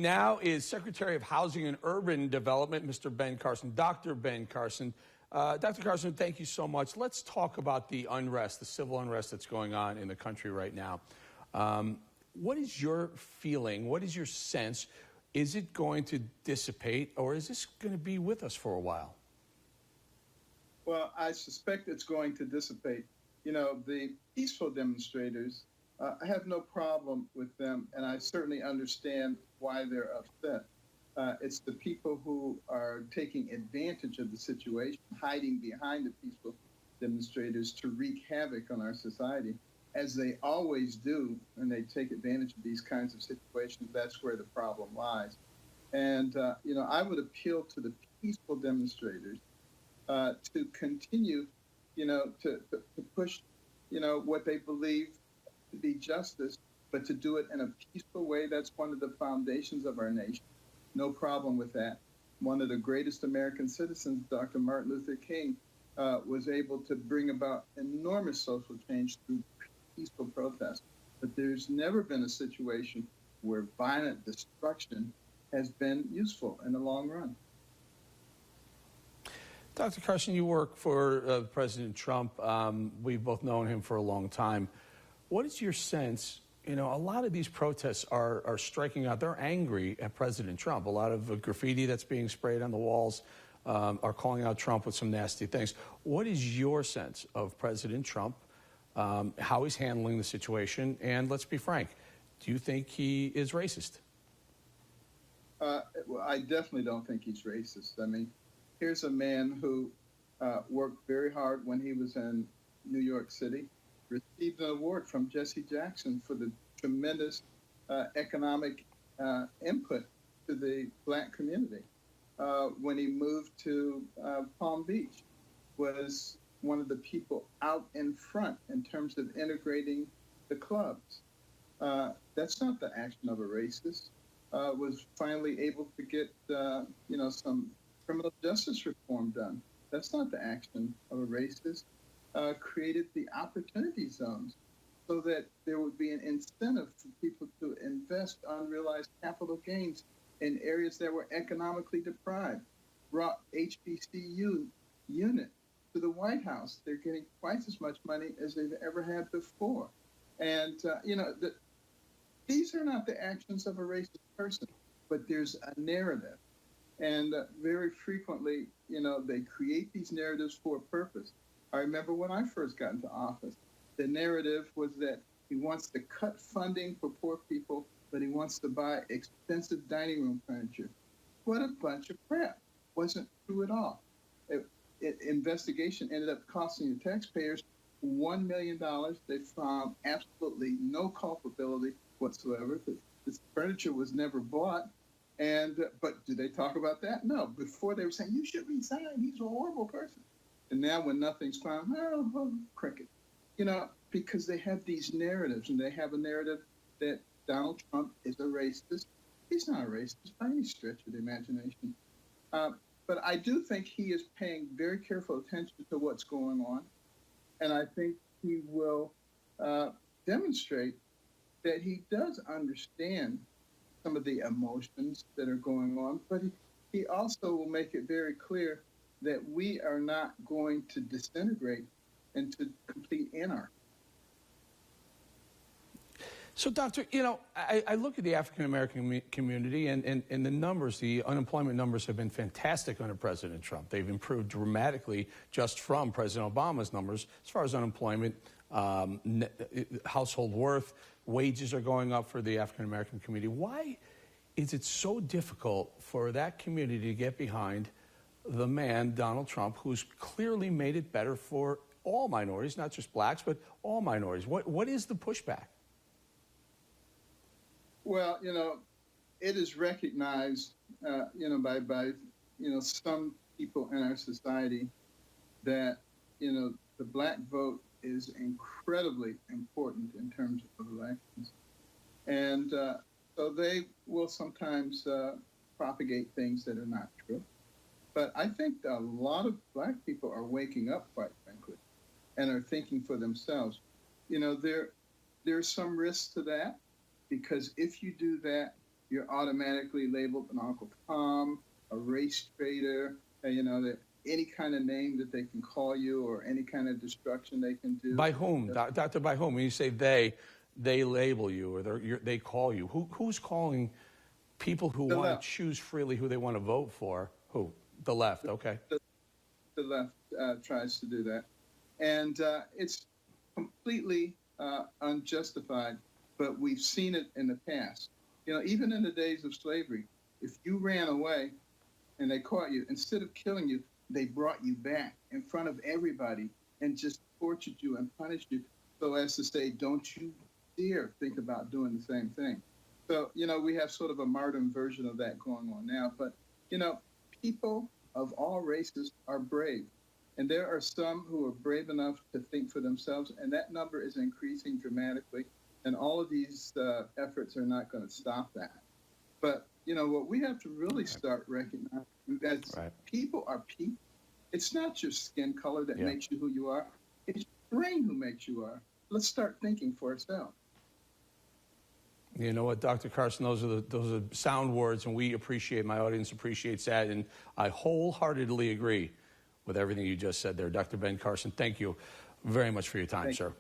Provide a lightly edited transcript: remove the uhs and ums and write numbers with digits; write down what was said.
Now is Secretary of Housing and Urban Development, Mr. Ben Carson, Dr. Ben Carson. Dr. Carson, thank you so much. Let's talk about the unrest, the civil unrest that's going on in the country right now. What is your feeling? What is your sense? Is it going to dissipate, or is this going to be with us for a while? Well, I suspect it's going to dissipate. You know, the peaceful demonstrators, I have no problem with them, and I certainly understand why they're upset. It's the people who are taking advantage of the situation, hiding behind the peaceful demonstrators to wreak havoc on our society, as they always do, and they take advantage of these kinds of situations. That's where the problem lies. And, you know, I would appeal to the peaceful demonstrators to continue, you know, to push, you know, what they believe to be justice, but to do it in a peaceful way. That's one of the foundations of our nation. No problem with that. One of the greatest American citizens, Dr. Martin Luther King, was able to bring about enormous social change through peaceful protest. But there's never been a situation where violent destruction has been useful in the long run. Dr. Carson, you work for President Trump. We've both known him for a long time. What is your sense? You know, a lot of these protests are striking out. They're angry at President Trump. A lot of graffiti that's being sprayed on the walls are calling out Trump with some nasty things. What is your sense of President Trump, how he's handling the situation? And let's be frank, do you think he is racist? Well, I definitely don't think he's racist. I mean, here's a man who worked very hard when he was in New York City, received an award from Jesse Jackson for the tremendous economic input to the Black community. When he moved to Palm Beach, was one of the people out in front in terms of integrating the clubs. That's not the action of a racist. Was finally able to get, you know, some criminal justice reform done. That's not the action of a racist. Created the opportunity zones so that there would be an incentive for people to invest unrealized capital gains in areas that were economically deprived. Brought HBCU unit to the White House. They're getting twice as much money as they've ever had before. And, you know, these are not the actions of a racist person, but there's a narrative. And very frequently, you know, they create these narratives for a purpose. I remember when I first got into office, the narrative was that he wants to cut funding for poor people, but he wants to buy expensive dining room furniture. What a bunch of crap. Wasn't true at all. Investigation ended up costing the taxpayers $1 million. They found absolutely no culpability whatsoever. This furniture was never bought. And but do they talk about that? No. Before they were saying, you should resign. He's a horrible person. And now when nothing's found, oh, cricket. You know, because they have these narratives, and they have a narrative that Donald Trump is a racist. He's not a racist by any stretch of the imagination. But I do think he is paying very careful attention to what's going on. And I think he will demonstrate that he does understand some of the emotions that are going on, but he also will make it very clear that we are not going to disintegrate into complete anarchy. So, Doctor, you know, I look at the African-American community, and the numbers, the unemployment numbers have been fantastic under President Trump. They've improved dramatically just from President Obama's numbers as far as unemployment, household worth, wages are going up for the African-American community. Why is it so difficult for that community to get behind the man, Donald Trump, who's clearly made it better for all minorities, not just blacks, but all minorities? What is the pushback? Well, you know, it is recognized, you know, by you know, some people in our society that, you know, the black vote is incredibly important in terms of elections. And so they will sometimes propagate things that are not true. But I think a lot of black people are waking up, quite frankly, and are thinking for themselves. You know, there's some risk to that, because if you do that, you're automatically labeled an Uncle Tom, a race traitor, any kind of name that they can call you or any kind of destruction they can do. By whom, Doctor? By whom? When you say they label you or they call you. Who's calling people who want to choose freely who they want to vote for? Who? The left. Okay. The left tries to do that, and it's completely unjustified. But we've seen it in the past. Even in the days of slavery, if you ran away and they caught you, instead of killing you, they brought you back in front of everybody and just tortured you and punished you, so as to say, don't you dare think about doing the same thing. So, we have sort of a modern version of that going on now. But, people of all races are brave. And there are some who are brave enough to think for themselves, and that number is increasing dramatically. And all of these efforts are not going to stop that. But, what we have to really start recognizing is people are people. It's not your skin color that makes you who you are. It's your brain who makes you are. Let's start thinking for ourselves. You know what, Dr. Carson, those are sound words, and my audience appreciates that, and I wholeheartedly agree with everything you just said there. Dr. Ben Carson, thank you very much for your time, sir.